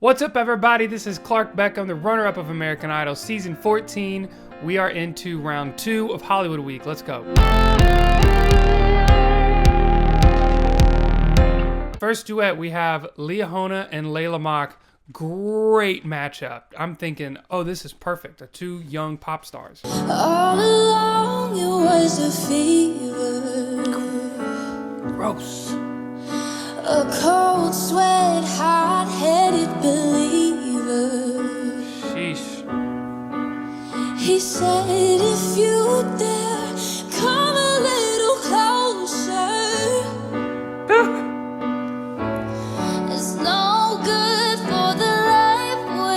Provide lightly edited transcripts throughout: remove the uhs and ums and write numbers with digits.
What's up, everybody? This is Clark Beck. I'm the runner-up of American Idol Season 14. We are into round 2 of Hollywood Week. Let's go. First duet, we have LIAHONA and LAILA. Great matchup. I'm thinking, oh, this is perfect. They're two young pop stars. All along it was a fever. Gross. A cold sweat, hot-headed believer. Sheesh. He said, if you dare, come a little closer. It's no good for the life we're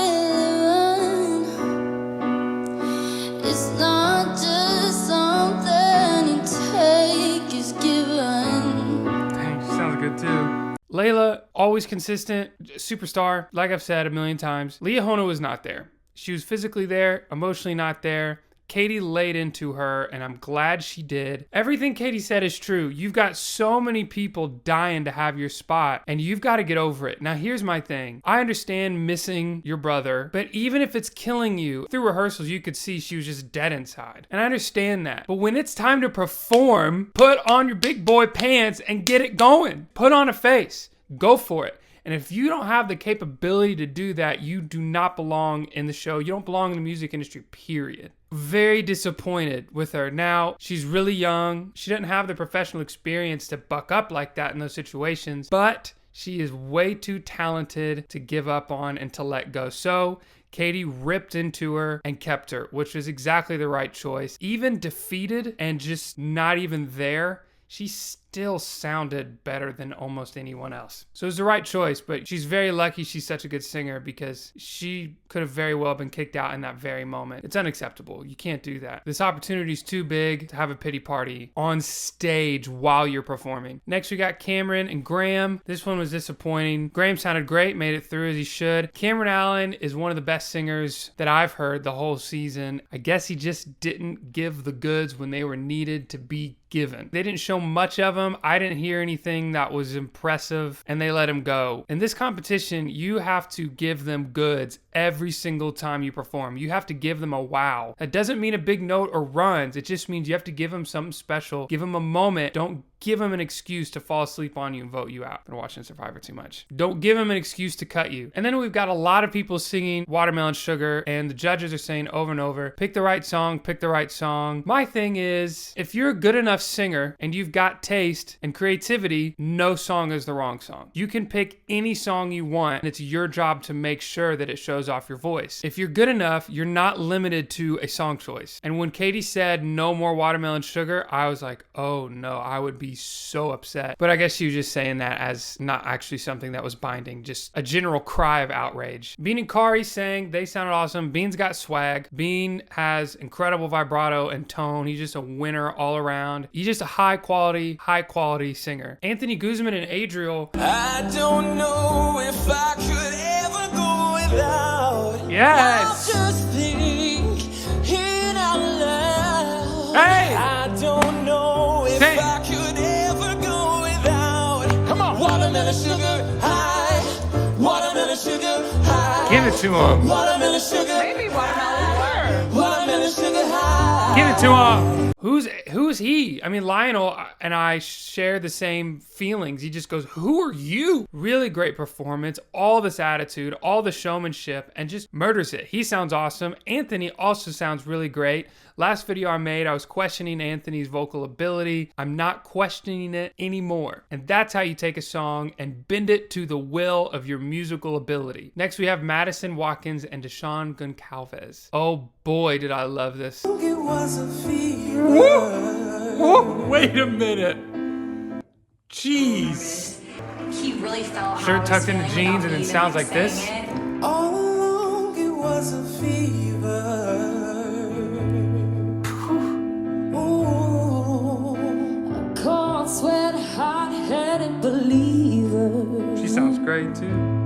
in. It's not just something you take, it's given. Dang, she sounds good too. LAILA, always consistent, superstar, like I've said a million times. LIAHONA was not there. She was physically there, emotionally not there. Katie laid into her, and I'm glad she did. Everything Katie said is true. You've got so many people dying to have your spot, and you've got to get over it. Now, here's my thing. I understand missing your brother, but even if it's killing you, through rehearsals, you could see she was just dead inside. And I understand that. But when it's time to perform, put on your big boy pants and get it going. Put on a face. Go for it. And if you don't have the capability to do that, you do not belong in the show. You don't belong in the music industry, period. Very disappointed with her. Now, she's really young. She doesn't have the professional experience to buck up like that in those situations, but she is way too talented to give up on and to let go. So Katie ripped into her and kept her, which was exactly the right choice. Even defeated and just not even there, she still sounded better than almost anyone else. So it was the right choice, but she's very lucky she's such a good singer because she could have very well been kicked out in that very moment. It's unacceptable. You can't do that. This opportunity is too big to have a pity party on stage while you're performing. Next, we got Cameron and Graham. This one was disappointing. Graham sounded great, made it through as he should. Cameron Allen is one of the best singers that I've heard the whole season. I guess he just didn't give the goods when they were needed to be given. They didn't show much of him. I didn't hear anything that was impressive, and they let him go. In this competition, you have to give them goods every single time you perform. You have to give them a wow. That doesn't mean a big note or runs. It just means you have to give them something special. Give them a moment. Don't give them an excuse to fall asleep on you and vote you out. I've been watching Survivor too much. Don't give them an excuse to cut you. And then we've got a lot of people singing Watermelon Sugar, and the judges are saying over and over, pick the right song, pick the right song. My thing is, if you're a good enough singer and you've got taste and creativity, no song is the wrong song. You can pick any song you want, and it's your job to make sure that it shows off your voice. If you're good enough, you're not limited to a song choice. And when Katie said no more Watermelon Sugar, I was like, oh no, I would be so upset. But I guess she was just saying that as not actually something that was binding, just a general cry of outrage. BEANE and KARI sang, they sounded awesome. BEANE's got swag. BEANE has incredible vibrato and tone. He's just a winner all around. He's just a high quality singer. Anthony Guzman and Adriel. I don't know if I could ever go without. Yes. I'll just think it out loud. Hey. I don't know if Sing. I could ever go without. Come on. Watermelon sugar high. Watermelon sugar high. Give it to him. Watermelon sugar. Maybe watermelon word. Watermelon sugar high. Give it to him. Who's he? I mean, Lionel and I share the same feelings. He just goes, who are you? Really great performance, all this attitude, all the showmanship, and just murders it. He sounds awesome. Anthony also sounds really great. Last video I made, I was questioning Anthony's vocal ability. I'm not questioning it anymore. And that's how you take a song and bend it to the will of your musical ability. Next, we have Madison Watkins and DESHAWN Goncalves. Oh boy, did I love this. It was a fever. Whoa, wait a minute. Jeez. He really felt how I Shirt was tucked into feeling jeans about and it Bean sounds and like this. sang it. All along it was a fever. A cold sweat, hot-headed believer. She sounds great too.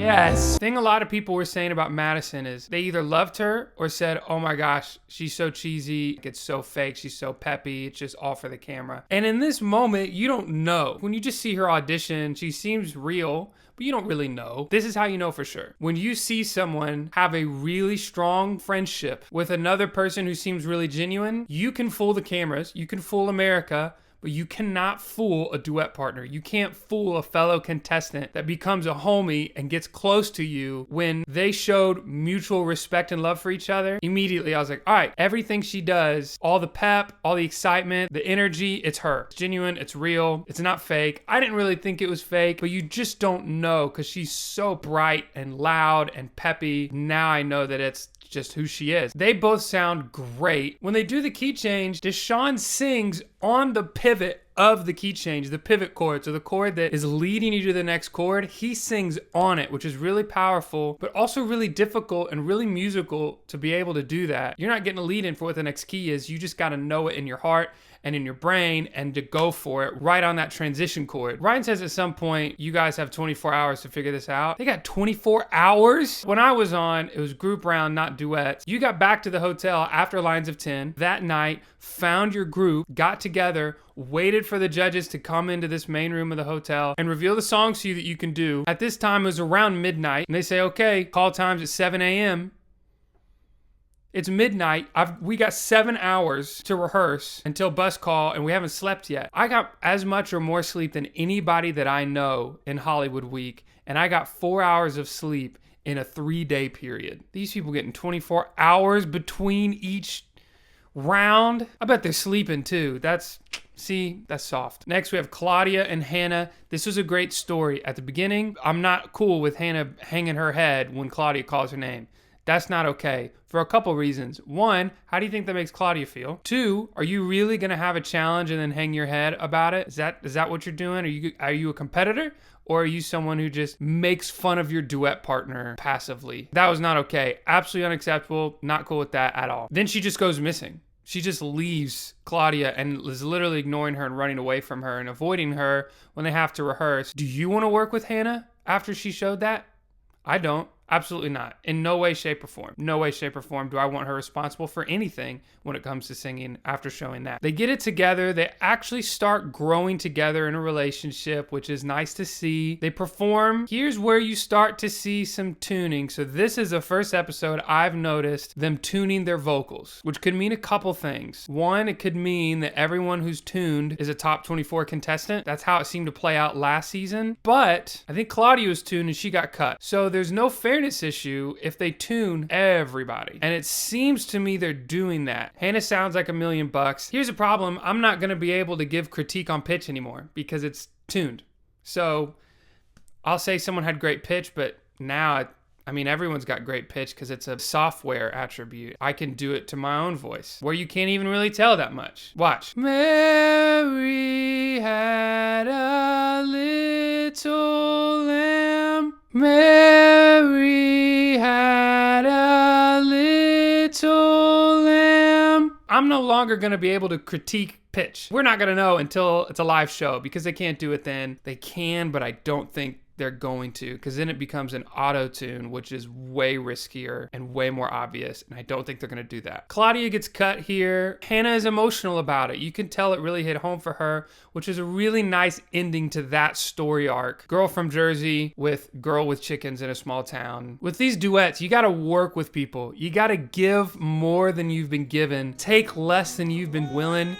Yes. Thing a lot of people were saying about Madison is they either loved her or said, oh my gosh, she's so cheesy, it's so fake, she's so peppy, it's just all for the camera. And in this moment, you don't know. When you just see her audition, she seems real, but you don't really know. This is how you know for sure. When you see someone have a really strong friendship with another person who seems really genuine, you can fool the cameras, you can fool America, but you cannot fool a duet partner. You can't fool a fellow contestant that becomes a homie and gets close to you when they showed mutual respect and love for each other. Immediately, I was like, all right, everything she does, all the pep, all the excitement, the energy, it's her. It's genuine, it's real, it's not fake. I didn't really think it was fake, but you just don't know because she's so bright and loud and peppy. Now I know that it's just who she is. They both sound great. When they do the key change, DESHAWN sings on the pivot of the key change, the pivot chord, so the chord that is leading you to the next chord, he sings on it, which is really powerful, but also really difficult and really musical to be able to do that. You're not getting a lead in for what the next key is. You just got to know it in your heart and in your brain and to go for it right on that transition chord. Ryan says at some point, you guys have 24 hours to figure this out. They got 24 hours? When I was on, it was group round, not duets. You got back to the hotel after Lines of 10 that night, found your group, got together, waited for the judges to come into this main room of the hotel and reveal the songs to you that you can do. At this time, it was around midnight, and they say, okay, call time's at 7 a.m. It's midnight. We got 7 hours to rehearse until bus call, and we haven't slept yet. I got as much or more sleep than anybody that I know in Hollywood Week, and I got 4 hours of sleep in a 3-day period. These people getting 24 hours between each round. I bet they're sleeping too. That's soft. Next, we have Claudia and Hannah. This was a great story. At the beginning, I'm not cool with Hannah hanging her head when Claudia calls her name. That's not okay for a couple reasons. One, how do you think that makes Claudia feel? Two, are you really gonna have a challenge and then hang your head about it? Is that what you're doing? Are you a competitor? Or are you someone who just makes fun of your duet partner passively? That was not okay. Absolutely unacceptable. Not cool with that at all. Then she just goes missing. She just leaves Claudia and is literally ignoring her and running away from her and avoiding her when they have to rehearse. Do you want to work with Hannah after she showed that? I don't. Absolutely not. In no way, shape, or form. No way, shape, or form do I want her responsible for anything when it comes to singing after showing that. They get it together. They actually start growing together in a relationship, which is nice to see. They perform. Here's where you start to see some tuning. So this is the first episode I've noticed them tuning their vocals, which could mean a couple things. One, it could mean that everyone who's tuned is a top 24 contestant. That's how it seemed to play out last season. But I think Claudia was tuned and she got cut. So there's no fairness issue if they tune everybody. And it seems to me they're doing that. Hannah sounds like $1,000,000. Here's a problem. I'm not going to be able to give critique on pitch anymore because it's tuned. So I'll say someone had great pitch, but now everyone's got great pitch because it's a software attribute. I can do it to my own voice where you can't even really tell that much. Watch. Mary had a little lamb. Mary had a little lamb. I'm no longer going to be able to critique pitch. We're not going to know until it's a live show because they can't do it then. They can, but I don't think they're going to, because then it becomes an auto-tune, which is way riskier and way more obvious, and I don't think they're going to do that. Claudia gets cut here. Hannah is emotional about it. You can tell it really hit home for her, which is a really nice ending to that story arc. Girl from Jersey with girl with chickens in a small town. With these duets, you got to work with people. You got to give more than you've been given. Take less than you've been willing.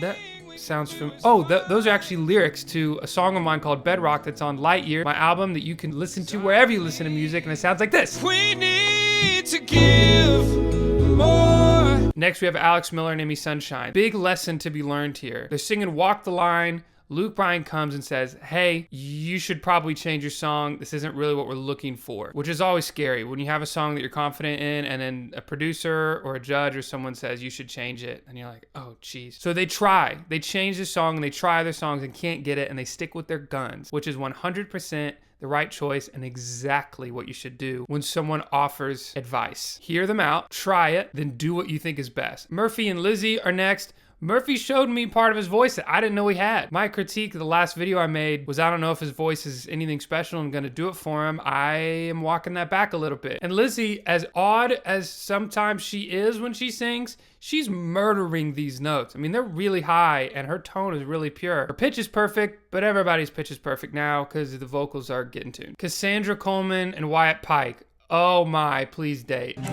That sounds familiar. Oh, those are actually lyrics to a song of mine called Bedrock that's on LIAHONA, my album that you can listen to wherever you listen to music, and it sounds like this. We need to give more. Next, we have Alex Miller and Amy Sunshine. Big lesson to be learned here. They're singing Walk the Line. Luke Bryan comes and says, hey, you should probably change your song. This isn't really what we're looking for, which is always scary when you have a song that you're confident in and then a producer or a judge or someone says you should change it. And you're like, oh, geez. So they try. They change the song and they try their songs and can't get it and they stick with their guns, which is 100% the right choice and exactly what you should do when someone offers advice. Hear them out, try it, then do what you think is best. Murphy and Lizzy are next. Murphy showed me part of his voice that I didn't know he had. My critique of the last video I made was I don't know if his voice is anything special. I'm gonna do it for him. I am walking that back a little bit. And Lizzy, as odd as sometimes she is when she sings, she's murdering these notes. I mean, they're really high and her tone is really pure. Her pitch is perfect, but everybody's pitch is perfect now because the vocals are getting tuned. Cassandra Coleman and Wyatt Pike. Oh my, please date. You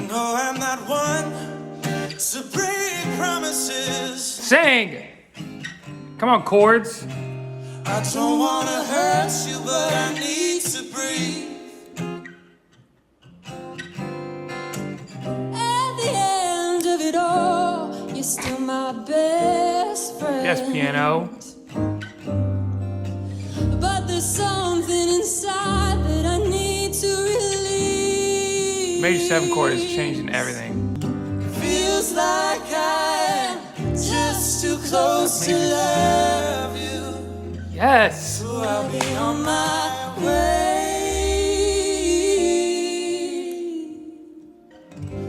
know I'm not one to break promises. Sing! Come on, chords. I don't wanna hurt you, but I need to breathe. At the end of it all, you're still my best friend. Yes, piano. But there's something inside that I need to release. Major 7 chord is changing everything. Feels like I am just too close to love you. Yes! So I'll be on my way.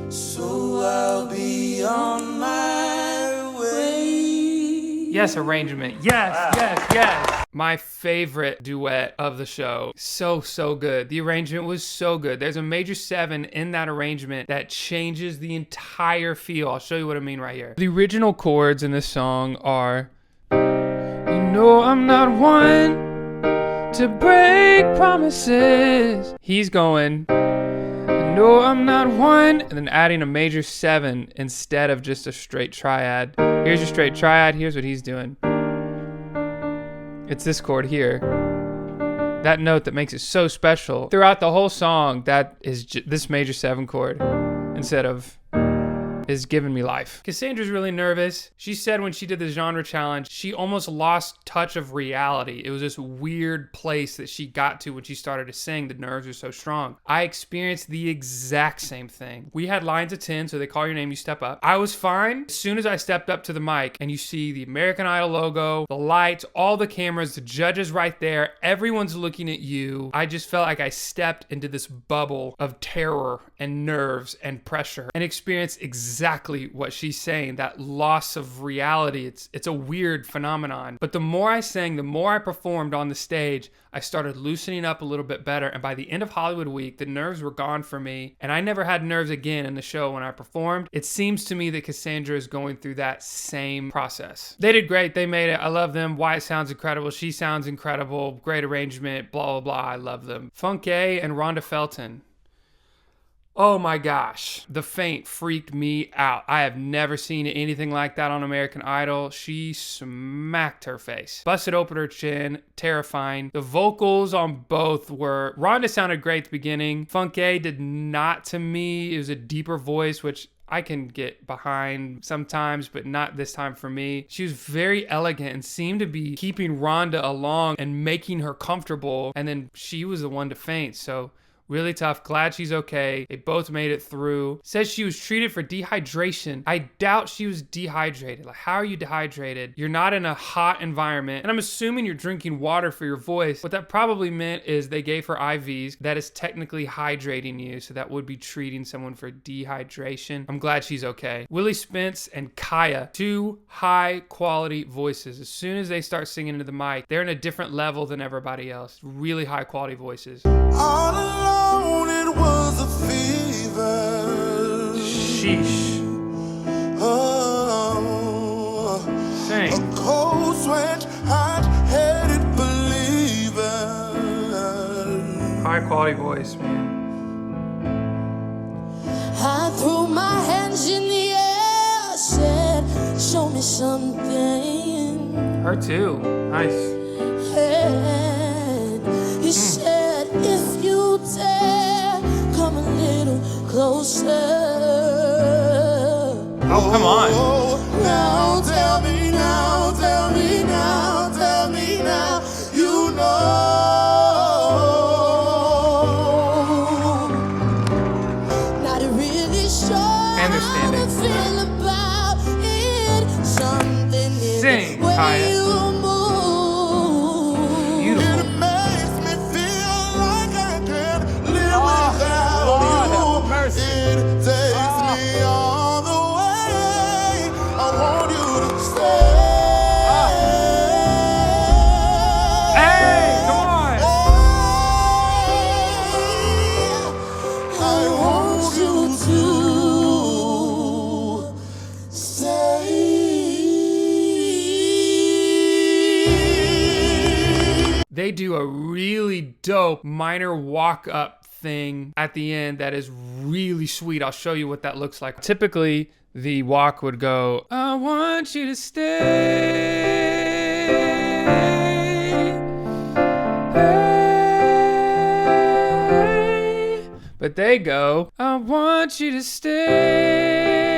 So I'll be on my way. Yes, arrangement. Yes, yes, yes. My favorite duet of the show. So, so good. The arrangement was so good. There's a major 7 in that arrangement that changes the entire feel. I'll show you what I mean right here. The original chords in this song are, you know I'm not one to break promises. He's going, I know I'm not one, and then adding a major 7 instead of just a straight triad. Here's your straight triad. Here's what he's doing. It's this chord here. That note that makes it so special. Throughout the whole song, that is this major 7 chord instead of is giving me life. Cassandra's really nervous. She said when she did the genre challenge, she almost lost touch of reality. It was this weird place that she got to when she started to sing. The nerves were so strong. I experienced the exact same thing. We had lines of 10, so they call your name, you step up. I was fine. As soon as I stepped up to the mic and you see the American Idol logo, the lights, all the cameras, the judges right there, everyone's looking at you. I just felt like I stepped into this bubble of terror and nerves and pressure and experienced exactly what she's saying, that loss of reality. It's a weird phenomenon. But the more I sang, the more I performed on the stage, I started loosening up a little bit better. And by the end of Hollywood Week, the nerves were gone for me. And I never had nerves again in the show when I performed. It seems to me that Cassandra is going through that same process. They did great. They made it. I love them. Wyatt sounds incredible. She sounds incredible. Great arrangement. Blah, blah, blah. I love them. FUNKE and Rhonda Felton. Oh my gosh, the faint freaked me out. I have never seen anything like that on American Idol. She smacked her face. Busted open her chin, terrifying. The vocals on both were, Rhonda sounded great at the beginning. FUNKE did not to me. It was a deeper voice, which I can get behind sometimes, but not this time for me. She was very elegant and seemed to be keeping Rhonda along and making her comfortable. And then she was the one to faint, so really tough. Glad she's okay. They both made it through. Says she was treated for dehydration. I doubt she was dehydrated. Like, how are you dehydrated? You're not in a hot environment. And I'm assuming you're drinking water for your voice. What that probably meant is they gave her IVs. That is technically hydrating you. So that would be treating someone for dehydration. I'm glad she's okay. Willie Spence and Kaya, 2 high quality voices. As soon as they start singing into the mic, they're in a different level than everybody else. Really high quality voices. All alone it was a fever. Sheesh. Oh, Sing. a cold sweat, hot-headed believer. High quality voice, man. I threw my hands in the air, said, show me something. Her too. Nice. And he said, if you dare, come a little closer. Oh, come on. Oh, now tell me now, tell me now, tell me now, you know. Not really sure And they're how I standing. feel about it. Something in Sing, the way Kaya. you move. Beautiful. It makes me feel like I can't live without you. Mercy. It takes me all the way. I want They do a really dope minor walk up thing at the end that is really sweet. I'll show you what that looks like. Typically, the walk would go, I want you to stay. But they go, I want you to stay.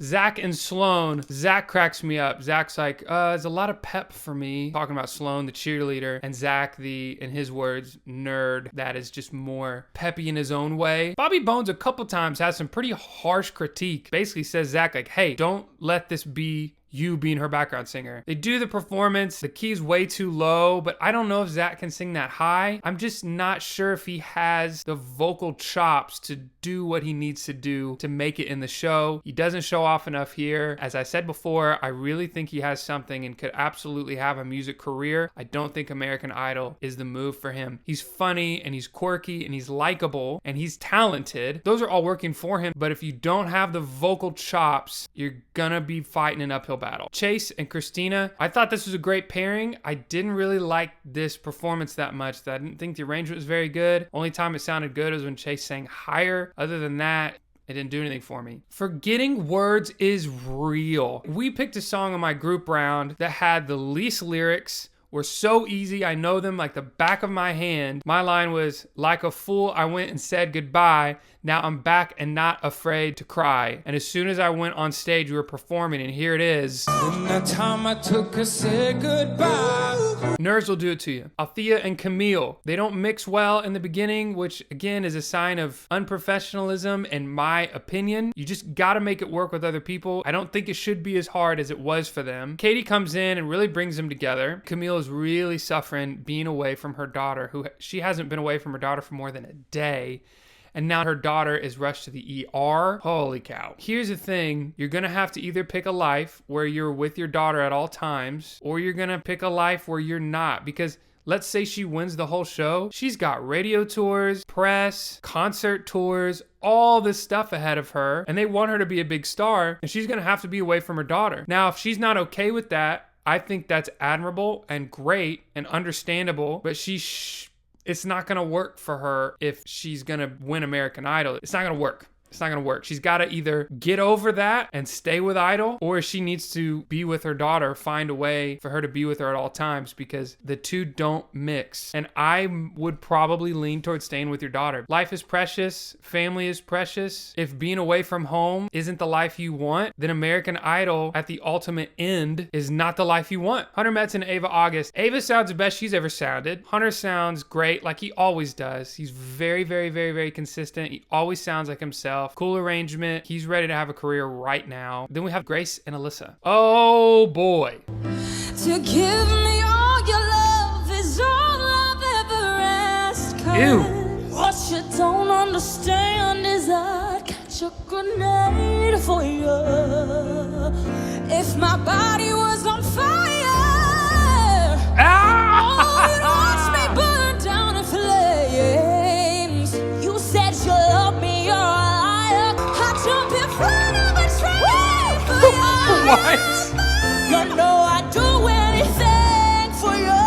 Zach and Sloan. Zach cracks me up. Zach's like, there's a lot of pep for me. Talking about Sloan, the cheerleader, and Zach, the, in his words, nerd that is just more peppy in his own way. Bobby Bones a couple times has some pretty harsh critique. Basically says Zach like, hey, don't let this be you being her background singer. They do the performance, the key's way too low, but I don't know if Zach can sing that high. I'm just not sure if he has the vocal chops to do what he needs to do to make it in the show. He doesn't show off enough here. As I said before, I really think he has something and could absolutely have a music career. I don't think American Idol is the move for him. He's funny and he's quirky and he's likable and he's talented. Those are all working for him, but if you don't have the vocal chops, you're gonna be fighting an uphill battle. CHAYCE and CHRISTINA, I thought this was a great pairing. I didn't really like this performance that much. I didn't think the arrangement was very good. Only time it sounded good was when CHAYCE sang higher. Other than that, it didn't do anything for me. Forgetting words is real. We picked a song on my group round that had the least lyrics, were so easy, I know them like the back of my hand. My line was, like a fool, I went and said goodbye. Now I'm back and not afraid to cry. And as soon as I went on stage, we were performing, and here it is. When the time I took to say goodbye. Nerds will do it to you. ALTHEA and CAMILE. They don't mix well in the beginning, which again is a sign of unprofessionalism in my opinion. You just gotta make it work with other people. I don't think it should be as hard as it was for them. Katie comes in and really brings them together. CAMILE is really suffering being away from her daughter, who she hasn't been away from her daughter for more than a day. And now her daughter is rushed to the ER. Holy cow. Here's the thing. You're going to have to either pick a life where you're with your daughter at all times, or you're going to pick a life where you're not. Because let's say she wins the whole show. She's got radio tours, press, concert tours, all this stuff ahead of her. And they want her to be a big star. And she's going to have to be away from her daughter. Now, if she's not okay with that, I think that's admirable and great and understandable. But it's not gonna work for her if she's gonna win American Idol. It's not gonna work. It's not gonna work. She's gotta either get over that and stay with Idol, or she needs to be with her daughter, find a way for her to be with her at all times, because the two don't mix. And I would probably lean towards staying with your daughter. Life is precious. Family is precious. If being away from home isn't the life you want, then American Idol at the ultimate end is not the life you want. Hunter Metz and Ava August. Ava sounds the best she's ever sounded. Hunter sounds great, like he always does. He's very, very, very, very consistent. He always sounds like himself. Cool arrangement. He's ready to have a career right now. Then we have Grace and Alyssa. Oh boy. To give me all your love is all I've ever asked. Ew. What you don't understand is I'd catch a grenade for you. If my body was on fire, oh, you'd watch me burn down in flames. You said you love me, you're a liar. I jump in front of a train for you. What? You know I'd do anything for you.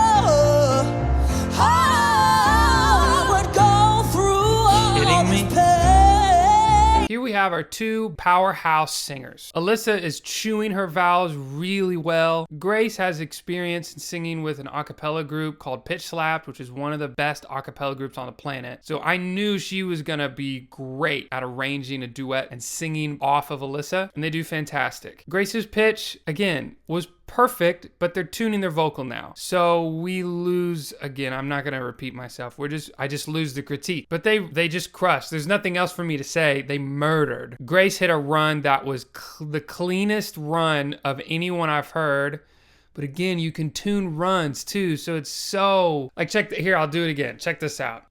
I would go through all this pain. Here we have our two powerhouse singers. Alyssa is chewing her vowels really well. Grace has experience in singing with an a cappella group called Pitch Slapped, which is one of the best a cappella groups on the planet. So I knew she was gonna be great at arranging a duet and singing off of Alyssa, and they do fantastic. Grace's pitch, again, was perfect, but they're tuning their vocal now. So we lose, again, I'm not gonna repeat myself. I just lose the critique. But they just crushed. There's nothing else for me to say. They murdered. Grace hit a run that was the cleanest run of anyone I've heard. But again, you can tune runs too. So it's so, like, here, I'll do it again. Check this out.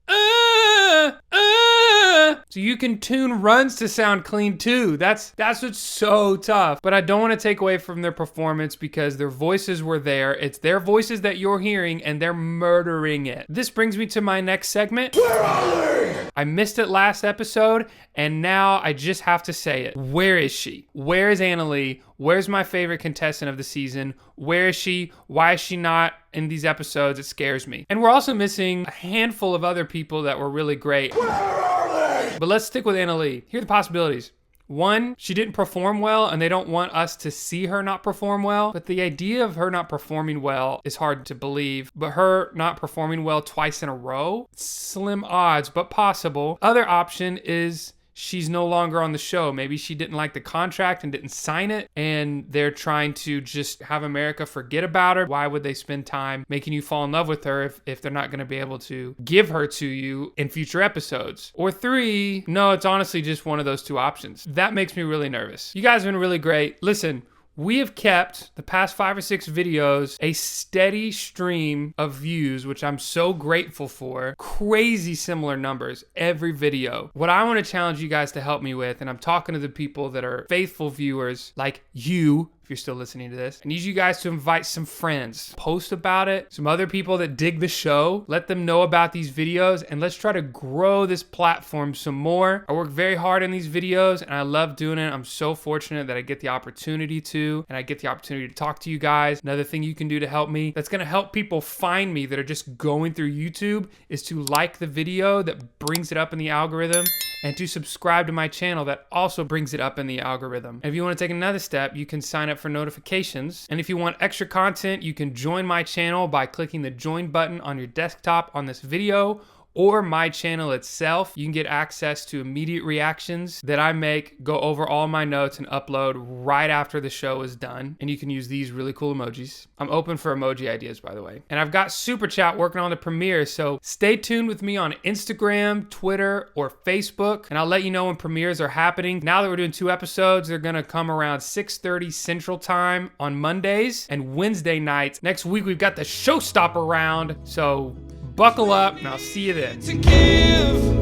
So you can tune runs to sound clean too. That's what's so tough. But I don't want to take away from their performance because their voices were there. It's their voices that you're hearing and they're murdering it. This brings me to my next segment. Where are they? I missed it last episode and now I just have to say it. Where is she? Where is Annalie? Where's my favorite contestant of the season? Where is she? Why is she not in these episodes? It scares me. And we're also missing a handful of other people that were really great. Where are they? But let's stick with Annalie. Here are the possibilities. One, she didn't perform well and they don't want us to see her not perform well. But the idea of her not performing well is hard to believe. But her not performing well twice in a row? Slim odds, but possible. Other option is she's no longer on the show. Maybe she didn't like the contract and didn't sign it and they're trying to just have America forget about her. Why would they spend time making you fall in love with her if they're not going to be able to give her to you in future episodes? Or three, no, it's honestly just one of those two options. That makes me really nervous. You guys have been really great. Listen, we have kept the past 5 or 6 videos a steady stream of views, which I'm so grateful for. Crazy similar numbers every video. What I want to challenge you guys to help me with, and I'm talking to the people that are faithful viewers like you, if you're still listening to this, I need you guys to invite some friends, post about it, some other people that dig the show, let them know about these videos, and let's try to grow this platform some more. I work very hard on these videos and I love doing it. I'm so fortunate that I get the opportunity to, and I get the opportunity to talk to you guys. Another thing you can do to help me, that's gonna help people find me that are just going through YouTube, is to like the video that brings it up in the algorithm, and to subscribe to my channel that also brings it up in the algorithm. And if you want to take another step, you can sign up for notifications. And if you want extra content, you can join my channel by clicking the join button on your desktop on this video or my channel itself. You can get access to immediate reactions that I make, go over all my notes and upload right after the show is done. And you can use these really cool emojis. I'm open for emoji ideas, by the way. And I've got Super Chat working on the premiere, so stay tuned with me on Instagram, Twitter, or Facebook, and I'll let you know when premieres are happening. Now that we're doing 2 episodes, they're gonna come around 6:30 Central Time on Mondays and Wednesday nights. Next week, we've got the Showstopper round, so buckle up and I'll see you then. To give